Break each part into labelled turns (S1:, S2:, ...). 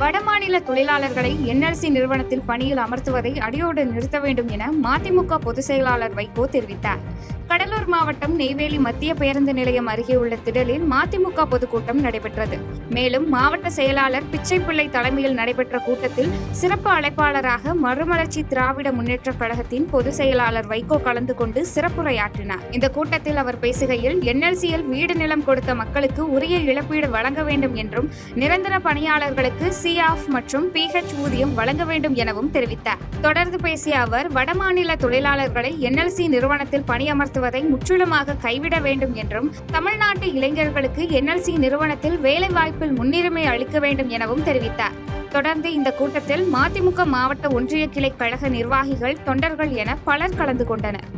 S1: வடமாநில தொழிலாளர்களை என்எல்சி நிறுவனத்தில் பணியில் அமர்த்துவதை அடியோடு நிறுத்த வேண்டும் என மதிமுக பொதுச் செயலாளர் வைகோ தெரிவித்தார். கடலூர் மாவட்டம் நெய்வேலி மத்திய பேருந்து நிலையம் அருகே உள்ள திடலில் மதிமுக பொதுக்கூட்டம் நடைபெற்றது. மேலும் மாவட்ட செயலாளர் பிச்சைப்பிள்ளை தலைமையில் நடைபெற்ற கூட்டத்தில் சிறப்பு அழைப்பாளராக மறுமலர்ச்சி திராவிட முன்னேற்றக் கழகத்தின் பொதுச் செயலாளர் வைகோ கலந்து கொண்டு சிறப்புரையாற்றினார். இந்த கூட்டத்தில் அவர் பேசுகையில், என்எல்சியில் வீடு நிலம் கொடுத்த மக்களுக்கு உரிய இழப்பீடு வழங்க வேண்டும் என்றும், நிரந்தர பணியாளர்களுக்கு COF மற்றும் PH ஊதியம் வழங்க வேண்டும் எனவும் தெரிவித்தார். தொடர்ந்து பேசிய அவர், வடமாநில தொழிலாளர்களை என்எல்சி நிறுவனத்தில் பணியமர்த்துவதை முற்றிலுமாக கைவிட வேண்டும் என்றும், தமிழ்நாட்டு இளைஞர்களுக்கு என்எல்சி நிறுவனத்தில் வேலைவாய்ப்பில் முன்னுரிமை அளிக்க வேண்டும் எனவும் தெரிவித்தார். தொடர்ந்து இந்த கூட்டத்தில் மதிமுக மாவட்ட ஒன்றிய கிளை கழக நிர்வாகிகள், தொண்டர்கள் என பலர் கலந்து கொண்டனர்.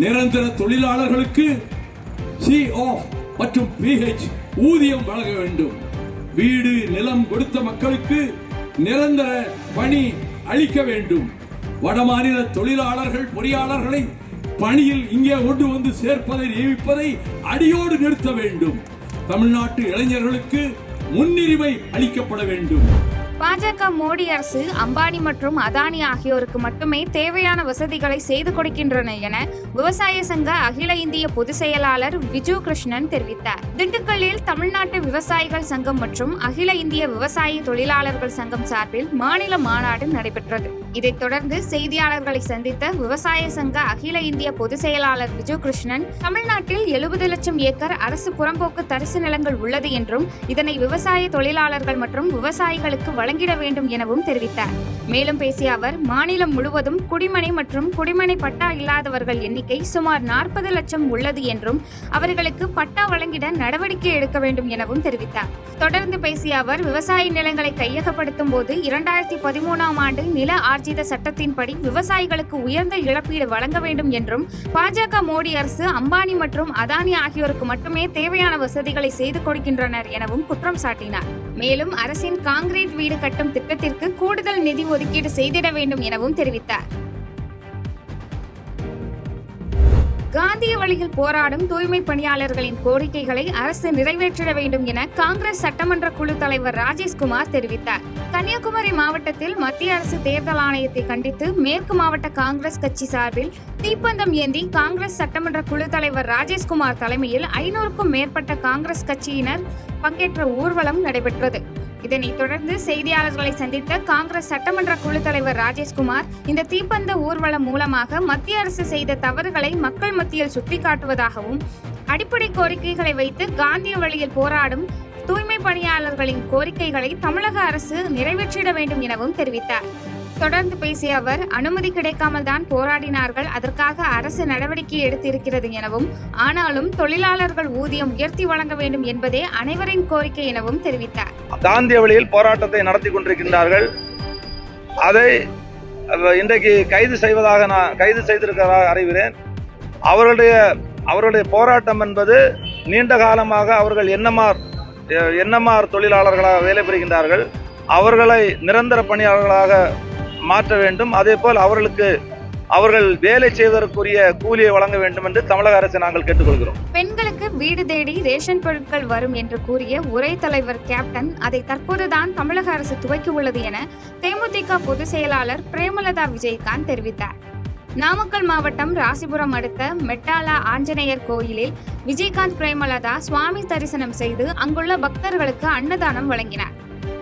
S2: நிரந்தர தொழிலாளர்களுக்கு COF மற்றும் PH ஊதியம் வழங்க வேண்டும். வீடு நிலம் கொடுத்த மக்களுக்கு நிரந்தர பணி அளிக்க வேண்டும். வடமாநில தொழிலாளர்கள் பொறியாளர்களை பணியில் இங்கே கொண்டு வந்து சேர்ப்பதை நியமிப்பதை அடியோடு நிறுத்த வேண்டும். தமிழ்நாட்டு இளைஞர்களுக்கு முன்னுரிமை அளிக்கப்பட வேண்டும்.
S1: பாஜக மோடி அரசு அம்பானி மற்றும் அதானி ஆகியோருக்கு மட்டுமே தேவையான வசதிகளை செய்து கொடுக்கின்றன என விவசாய சங்க அகில இந்திய பொதுச் செயலாளர் விஜு கிருஷ்ணன் தெரிவித்தார். திண்டுக்கல்லில் தமிழ்நாட்டு விவசாயிகள் சங்கம் மற்றும் அகில இந்திய விவசாய தொழிலாளர்கள் சங்கம் சார்பில் மாநில மாநாடு நடைபெற்றது. இதைத் தொடர்ந்து செய்தியாளர்களை சந்தித்த விவசாய சங்க அகில இந்திய பொதுச் செயலாளர் விஜு கிருஷ்ணன், தமிழ்நாட்டில் 70 லட்சம் ஏக்கர் அரசு புறம்போக்கு தரிசு நிலங்கள் உள்ளது என்றும், இதனை விவசாய தொழிலாளர்கள் மற்றும் விவசாயிகளுக்கு வழங்கிட வேண்டும் எனவும் தெரிவித்தார். மேலும் பேசிய அவர், மாநிலம் முழுவதும் குடிமனை மற்றும் குடிமனை பட்டா இல்லாதவர்கள் எண்ணிக்கை சுமார் 40 லட்சம் உள்ளது என்றும், அவர்களுக்கு பட்டா வழங்கிட நடவடிக்கை எடுக்க வேண்டும் எனவும் தெரிவித்தார். தொடர்ந்து பேசிய அவர், விவசாய நிலங்களை கையகப்படுத்தும் போது 2013ஆம் ஆண்டு நில ஆர்ஜித சட்டத்தின்படி விவசாயிகளுக்கு உயர்ந்த இழப்பீடு வழங்க வேண்டும் என்றும், பாஜக மோடி அரசு அம்பானி மற்றும் அதானி ஆகியோருக்கு மட்டுமே தேவையான வசதிகளை செய்து கொடுக்கின்றனர் எனவும் குற்றம் சாட்டினார். மேலும் அரசின் கான்கிரீட் வீடு கட்டும் திட்டத்திற்கு கூடுதல் நிதி ஒதுக்கீடு செய்திட வேண்டும் எனவும் தெரிவித்தார். காந்திய வழியில் போராடும் தூய்மை பணியாளர்களின் கோரிக்கைகளை அரசு நிறைவேற்றிட வேண்டும் என காங்கிரஸ் சட்டமன்ற குழு தலைவர் ராஜேஷ்குமார் தெரிவித்தார். கன்னியாகுமரி மாவட்டத்தில் மத்திய அரசு தேர்தல் ஆணையத்தை கண்டித்து மேற்கு மாவட்ட காங்கிரஸ் கட்சி சார்பில் தீப்பந்தம் ஏந்தி காங்கிரஸ் சட்டமன்ற குழு தலைவர் ராஜேஷ்குமார் தலைமையில் 500க்கும் மேற்பட்ட காங்கிரஸ் கட்சியினர் பங்கேற்ற ஊர்வலம் நடைபெற்றது. இதனைத் தொடர்ந்து செய்தியாளர்களை சந்தித்த காங்கிரஸ் சட்டமன்ற குழு தலைவர் ராஜேஷ்குமார், இந்த தீப்பந்த ஊர்வலம் மூலமாக மத்திய அரசு செய்த தவறுகளை மக்கள் மத்தியில் சுட்டிக்காட்டுவதாகவும், அடிப்படை கோரிக்கைகளை வைத்து காந்திய வழியில் போராடும் தூய்மை பணியாளர்களின் கோரிக்கைகளை தமிழக அரசு நிறைவேற்றிட வேண்டும் எனவும் தெரிவித்தார். தொடர்ந்து பேசிய அவர், அனுமதி கிடைக்காமல் தான் போராடினார்கள், அதற்காக அரசு நடவடிக்கை எடுத்திருக்கிறது எனவும், ஆனாலும் தொழிலாளர்கள் ஊதியம் உயர்த்தி வழங்க வேண்டும் என்பதே அனைவரின் கோரிக்கை எனவும் தெரிவித்தார்.
S3: காந்திய வழியில் போராட்டத்தை நடத்தி கொண்டிருக்கின்றார்கள். அதை இன்றைக்கு கைது செய்திருக்கிறதாக அறிகிறேன். அவர்களுடைய போராட்டம் என்பது நீண்ட காலமாக அவர்கள் என்எம்ஆர் தொழிலாளர்களாக வேலை புரிகின்றார்கள். அவர்களை நிரந்தர பணியாளர்களாக மாற்ற வேண்டும். அதே போல் அவர்கள் வேலை செய்வதற்குரிய கூலியை வழங்க வேண்டும் என்று தமிழக அரசை நாங்கள் கேட்டுக்கொள்கிறோம்.
S1: பெண்களுக்கு வீடு தேடி ரேஷன் பொருட்கள் வரும் என்று கூறிய உரை தலைவர் கேப்டன், அதை தற்போதுதான் தமிழக அரசு துவக்கி உள்ளது என தேமுதிக பொதுச் செயலாளர் பிரேமலதா விஜயகாந்த் தெரிவித்தார். நாமக்கல் மாவட்டம் ராசிபுரம் அடுத்த மெட்டாலா ஆஞ்சநேயர் கோயிலில் விஜயகாந்த் பிரேமலதா சுவாமி தரிசனம் செய்து அங்குள்ள பக்தர்களுக்கு அன்னதானம் வழங்கினார்.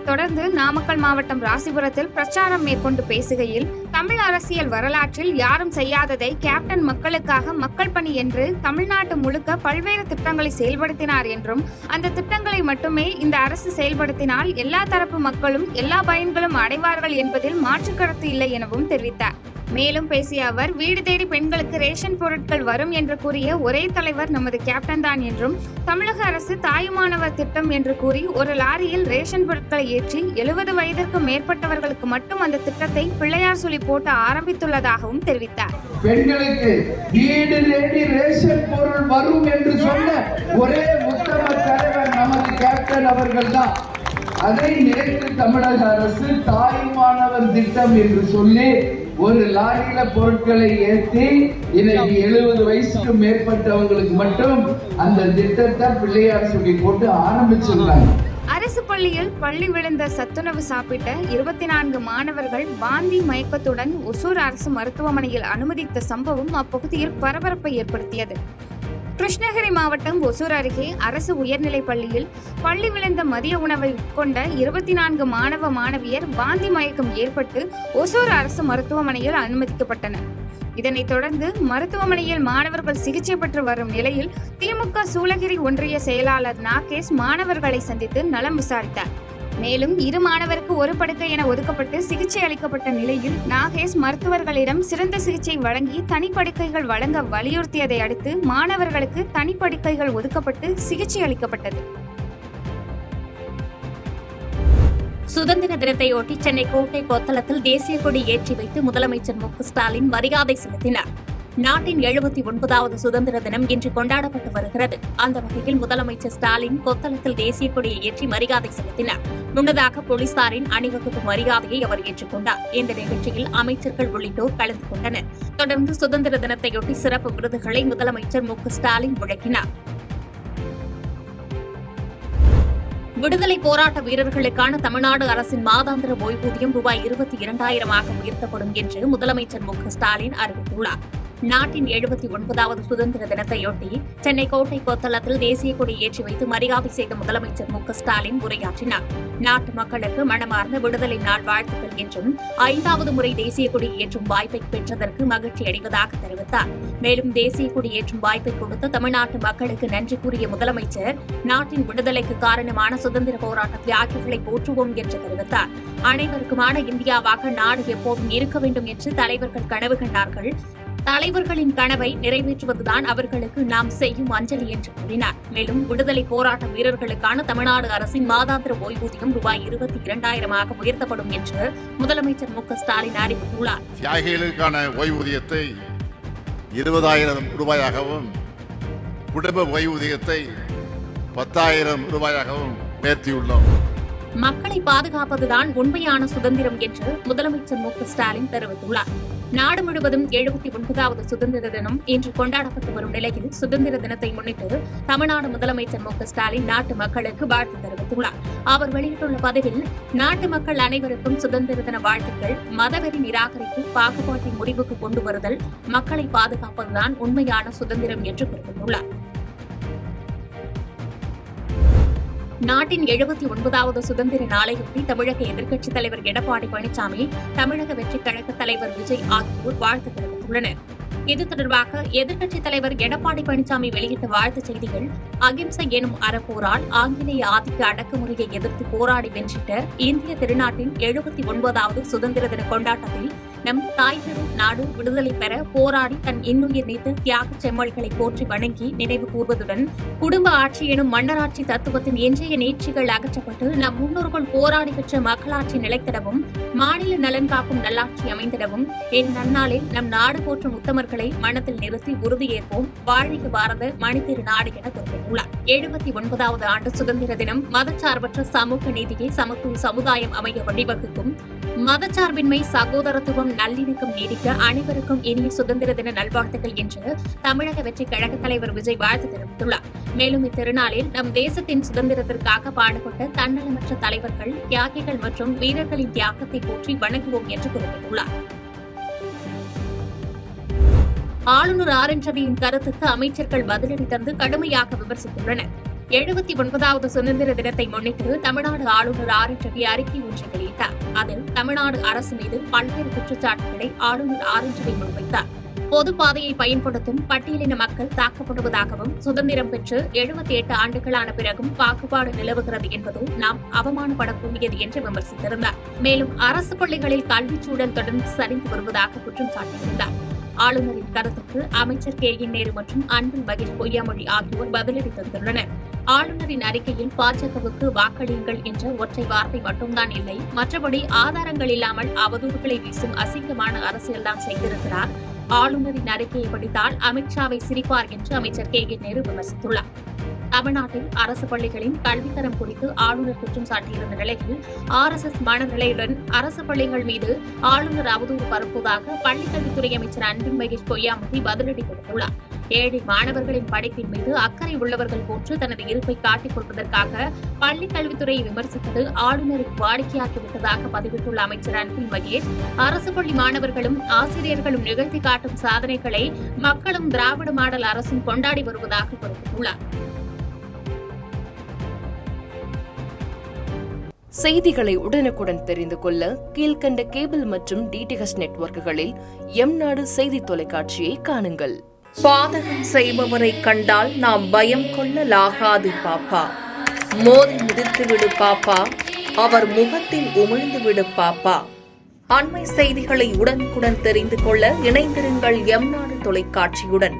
S1: தொடர்ந்து நாமக்கல் மாவட்டம் ராசிபுரத்தில் பிரச்சாரம் மேற்கொண்டு பேசுகையில், தமிழ் அரசியல் வரலாற்றில் யாரும் செய்யாததை கேப்டன் மக்களுக்காக மக்கள் பணி என்று தமிழ்நாட்டு முழுக்க பல்வேறு திட்டங்களை செயல்படுத்தினார் என்றும், அந்த திட்டங்களை மட்டுமே இந்த அரசு செயல்படுத்தினால் எல்லா தரப்பு மக்களும் எல்லா பயன்களும் அடைவார்கள் என்பதில் மாற்று கருத்து இல்லை எனவும் தெரிவித்தார். மேலும் பேசிய அவர், வீடு தேடி பெண்களுக்கு ரேஷன் பொருட்கள் வரும் என்று கூறிய ஒரே தலைவர் நமது கேப்டன் தான் என்றும், தமிழக அரசு தாயுமானவர் திட்டம் என்று கூறி ஒரு லாரியில் ரேஷன் பொருட்களை ஏற்றி 70 வயதிற்கு மேற்பட்டவர்களுக்கு மட்டும் அந்த திட்டத்தை பிள்ளையார் சொல்லி போட்டு ஆரம்பித்துள்ளதாகவும் தெரிவித்தார்.
S4: பெண்களுக்கு வீடு தேடி ரேஷன் பொருள் வரும் என்று சொன்ன ஒரே உத்தம தலைவர் நமது கேப்டன் அவர்கள் தான். அதை நினைத்து தமிழக அரசு தாயுமானவர் திட்டம் என்று சொல்லி ஒரு லாரியில பொருட்களை ஏற்றி இன்னைக்கு 70 வயசுக்கு மேற்பட்டவங்களுக்கு மட்டும் அந்த திட்டத்தை பிள்ளையார் சொல்லி போட்டு ஆரம்பிச்சிருக்காங்க.
S1: அரசு பூந்தமல்லியில் பள்ளி விழுந்த சத்துணவு சாப்பிட்ட 24 மாணவர்கள் வாந்தி மயக்கத்துடன் ஒசூர் அரசு மருத்துவமனையில் அனுமதித்த சம்பவம் அப்பகுதியில் பரபரப்பை ஏற்படுத்தியது. கிருஷ்ணகிரி மாவட்டம் ஒசூர் அருகே அரசு உயர்நிலைப் பள்ளியில் பள்ளி விழுந்த மதிய உணவை உட்கொண்ட 24 மாணவ மாணவியர் வாந்தி மயக்கம் ஏற்பட்டு ஒசூர் அரசு மருத்துவமனையில் அனுமதிக்கப்பட்டனர். இதனைத் தொடர்ந்து மருத்துவமனையில் மாணவர்கள் சிகிச்சை பெற்று வரும் நிலையில் திமுக சூளகிரி ஒன்றிய செயலாளர் நாகேஷ் மாணவர்களை சந்தித்து நலம் விசாரித்தார். மேலும் 2 மாணவருக்கு ஒரு படுக்கை என ஒதுக்கப்பட்டு சிகிச்சை அளிக்கப்பட்ட நிலையில் நாகேஷ் மருத்துவர்களிடம் சிறந்த சிகிச்சை வழங்கி தனிப்படுக்கைகள் வழங்க வலியுறுத்தியதை அடுத்து மாணவர்களுக்கு தனிப்படுக்கைகள் ஒதுக்கப்பட்டு சிகிச்சை அளிக்கப்பட்டது.
S5: சுதந்திர தினத்தையொட்டி சென்னை கோட்டை கொத்தளத்தில் தேசிய கொடி ஏற்றி வைத்து முதலமைச்சர் மு க ஸ்டாலின் மரியாதை செலுத்தினார். நாட்டின் 79வது சுதந்திர தினம் இன்று கொண்டாடப்பட்டு வருகிறது. அந்த வகையில் முதலமைச்சர் ஸ்டாலின் கொத்தளத்தில் தேசிய கொடியை ஏற்றி மரியாதை செலுத்தினார். முன்னதாக போலீசாரின் அணிவகுப்பு மரியாதையை அவர் ஏற்றுக்கொண்டார். இந்த நிகழ்ச்சியில் அமைச்சர்கள் உள்ளிட்டோர் கலந்து கொண்டனர். தொடர்ந்து சுதந்திர தினத்தையொட்டி சிறப்பு விருதுகளை முதலமைச்சர் மு க ஸ்டாலின் வழங்கினார். விடுதலை போராட்ட வீரர்களுக்கான தமிழ்நாடு அரசின் மாதாந்திர ஓய்வூதியம் ரூபாய் 22,000 உயர்த்தப்படும் என்று முதலமைச்சர் மு க ஸ்டாலின் அறிவித்துள்ளார். நாட்டின் 79வது சுதந்திர தினத்தையொட்டி சென்னை கோட்டை கொத்தளத்தில் தேசிய கொடி ஏற்றி வைத்து மரியாதை செய்த முதலமைச்சர் மு க ஸ்டாலின் உரையாற்றினார். நாட்டு மக்களுக்கு மனமார்ந்த விடுதலை நாள் வாழ்த்துக்கள் என்றும் 5வது முறை தேசிய கொடி ஏற்றும் வாய்ப்பை பெற்றதற்கு மகிழ்ச்சி அடைவதாக தெரிவித்தார். மேலும் தேசிய கொடி ஏற்றும் வாய்ப்பை கொடுத்த தமிழ்நாட்டு மக்களுக்கு நன்றி கூறிய முதலமைச்சர் நாட்டின் விடுதலைக்கு காரணமான சுதந்திர போராட்ட தியாகிகளை போற்றுவோம் என்று தெரிவித்தார். அனைவருக்குமான இந்தியாவாக நாடு எப்போதும் இருக்க வேண்டும் என்று தலைவர்கள் கனவு கண்டார்கள். தலைவர்களின் கனவை நிறைவேற்றுவதுதான் அவர்களுக்கு நாம் செய்யும் அஞ்சலி என்று கூறினார். மேலும் விடுதலை போராட்ட வீரர்களுக்கான தமிழ்நாடு அரசின் மாதாந்திர ஓய்வூதியம் ரூபாய் 22,000 உயர்த்தப்படும் என்று முதலமைச்சர் மு க ஸ்டாலின் அறிவித்துள்ளார்.
S6: தியாகிகளுக்கான ஓய்வூதியத்தை 20,000 ரூபாயாகவும் குடும்ப ஓய்வூதியத்தை 10,000 ரூபாயாகவும் உயர்த்தியுள்ளோம்.
S5: மக்களை பாதுகாப்பதுதான் உண்மையான சுதந்திரம் என்று முதலமைச்சர் மு க ஸ்டாலின் தெரிவித்துள்ளார். நாடு முழுவதும் 79வது சுதந்திர தினம் இன்று கொண்டாடப்பட்டு வரும் நிலையில் சுதந்திர தினத்தை முன்னிட்டு தமிழ்நாடு முதலமைச்சர் மு க ஸ்டாலின் நாட்டு மக்களுக்கு வாழ்த்து தெரிவித்துள்ளார். அவர் வெளியிட்டுள்ள பதிவில் நாட்டு மக்கள் அனைவருக்கும் சுதந்திர தின வாழ்த்துக்கள். மதவெறி நிராகரிப்பு, பாகுபாட்டை முடிவுக்கு கொண்டு வருதல், மக்களை பாதுகாப்பதுதான் உண்மையான சுதந்திரம் என்று குறிப்பிட்டுள்ளார். நாட்டின் 79வது சுதந்திர நாளையொட்டி தமிழக எதிர்க்கட்சித் தலைவர் எடப்பாடி பழனிசாமி, தமிழக வெற்றிக் கழக தலைவர் விஜய் ஆகியோர் வாழ்த்து தெரிவித்துள்ளனர். இது தொடர்பாக எதிர்க்கட்சித் தலைவர் எடப்பாடி பழனிசாமி வெளியிட்ட வாழ்த்துச் செய்திகள், அகிம்சை எனும் அறப்போரால் ஆங்கிலேய ஆதிக்க அடக்குமுறையை எதிர்த்து போராடி வென்றிட்ட இந்திய திருநாட்டின் 79வது சுதந்திர தின கொண்டாட்டத்தில் நம் தாய் நாடு விடுதலை பெற போராடி தன் இன்னுயிர் நீத்து தியாக செம்மல்களை போற்றி வணங்கி நினைவு கூர்வதுடன் குடும்ப ஆட்சி எனும் மன்னராட்சி தத்துவத்தின் இன்றைய நீட்சிகள் அகற்றப்பட்டு நம் முன்னோர்கள் போராடி பெற்ற மக்களாட்சி நிலைத்திடவும் மாநில நலன் காக்கும் நல்லாட்சி அமைந்திடவும் என் நன்னாளில் நம் நாடு போற்றும் உத்தமர்களை மனத்தில் நிறுத்தி உறுதியேற்போம். வாழிய பாரத மணித்திரு நாடு என குறிப்பிட்டுள்ளார். 79வது ஆண்டு சுதந்திர தினம் மதச்சார்பற்ற சமூக நீதியை சமத்துவ சமுதாயம் அமைய வழிவகுக்கும். மதச்சார்பின்மை, சகோதரத்துவம், நல்லிணக்கம் நீடிக்க அனைவருக்கும் இனிய சுதந்திர தின நல்வாழ்த்துக்கள் என்று தமிழக வெற்றிக் கழக தலைவர் விஜய் வாழ்த்து தெரிவித்துள்ளார். மேலும் இத்திருநாளில் நம் தேசத்தின் சுதந்திரத்திற்காக பாடுபட்ட தன்னலமற்ற தலைவர்கள், தியாகிகள் மற்றும் வீரர்களின் தியாகத்தை போற்றி வணங்குவோம் என்று குறிப்பிட்டுள்ளார். ஆளுநர் ஆர் என் ரவியின் கருத்துக்கு அமைச்சர்கள் பதிலடி தந்து கடுமையாக விமர்சித்துள்ளனர். 79வது சுதந்திர தினத்தை முன்னிட்டு தமிழ்நாடு ஆளுநர் ஆர் என் ரவி அறிக்கை ஒன்றை வெளியிட்டார். அதில் தமிழ்நாடு அரசு மீது பல்வேறு குற்றச்சாட்டுகளை ஆளுநர் ஆர் என் ரவி முன்வைத்தார். பொது பாதையை பயன்படுத்தும் பட்டியலின மக்கள் தாக்கப்படுவதாகவும், சுதந்திரம் பெற்று 78 ஆண்டுகளான பிறகும் பாகுபாடு நிலவுகிறது என்பது நாம் அவமானப்படக்கூடியது என்று விமர்சித்திருந்தார். மேலும் அரசு பள்ளிகளில் கல்விச்சூழல் தொடர்ந்து சரிந்து வருவதாக குற்றம் சாட்டியிருந்தார். ஆளுநரின் கருத்துக்கு அமைச்சர் கே என் நேரு மற்றும் அன்பில் மகேஷ் பொய்யாமொழி ஆகியோர் பதிலடி தந்துள்ளனர். ஆளுநரின் அறிக்கையில் பாஜகவுக்கு வாக்களியுங்கள் என்ற ஒற்றை வார்த்தை மட்டும்தான் இல்லை, மற்றபடி ஆதாரங்கள் இல்லாமல் அவதூறுகளை வீசும் அசிங்கமான அரசியல்தான் செய்திருக்கிறார். ஆளுநரின் அறிக்கையை படித்தால் அமித்ஷாவை சிரிப்பார் என்று அமைச்சர் கே என் நேரு விமர்சித்துள்ளார். தமிழ்நாட்டில் அரசு பள்ளிகளின் கல்வித்தரம் குறித்து ஆளுநர் குற்றம் சாட்டியிருந்த நிலையில் RSS மனநிலையுடன் அரசு பள்ளிகள் மீது ஆளுநர் அவதூறு பரப்புவதாக பள்ளிக்கல்வித்துறை அமைச்சர் அன்பில் மகேஷ் பொய்யாமொழி பதிலடி கொடுத்துள்ளார். ஏழை மாணவர்களின் படிப்பின் மீது அக்கறை உள்ளவர்கள் போன்று தனது இருப்பை காட்டிக் கொள்வதற்காக பள்ளிக் கல்வித்துறையை விமர்சிப்பது ஆளுநருக்கு வாடிக்கையாகிவிட்டதாக பதிவிட்டுள்ள அமைச்சர் அன்பில் மகேஷ், அரசு பள்ளி மாணவர்களும் ஆசிரியர்களும் நிகழ்த்தி காட்டும் சாதனைகளை மக்களும் திராவிட மாடல் அரசும் கொண்டாடி வருவதாக குறிப்பிட்டுள்ளார்.
S7: செய்திகளை உடனுக்குடன் தெரிந்து கொள்ள கீழ்க்கண்ட கேபிள் மற்றும் DTH நெட்வொர்க்குகளில் எம்நாடு செய்தி தொலைக்காட்சியை காணுங்கள். பாதகம் செய்பவரை கண்டால் நாம் பயம் கொள்ளலாகாது பாப்பா. மோதி மிதித்து விடு பாப்பா, அவர் முகத்தில் உமிழ்ந்து விடு பாப்பா. அண்மை செய்திகளை உடனுக்குடன் தெரிந்து கொள்ள இணைந்திருங்கள் எம்நாடு தொலைக்காட்சியுடன்.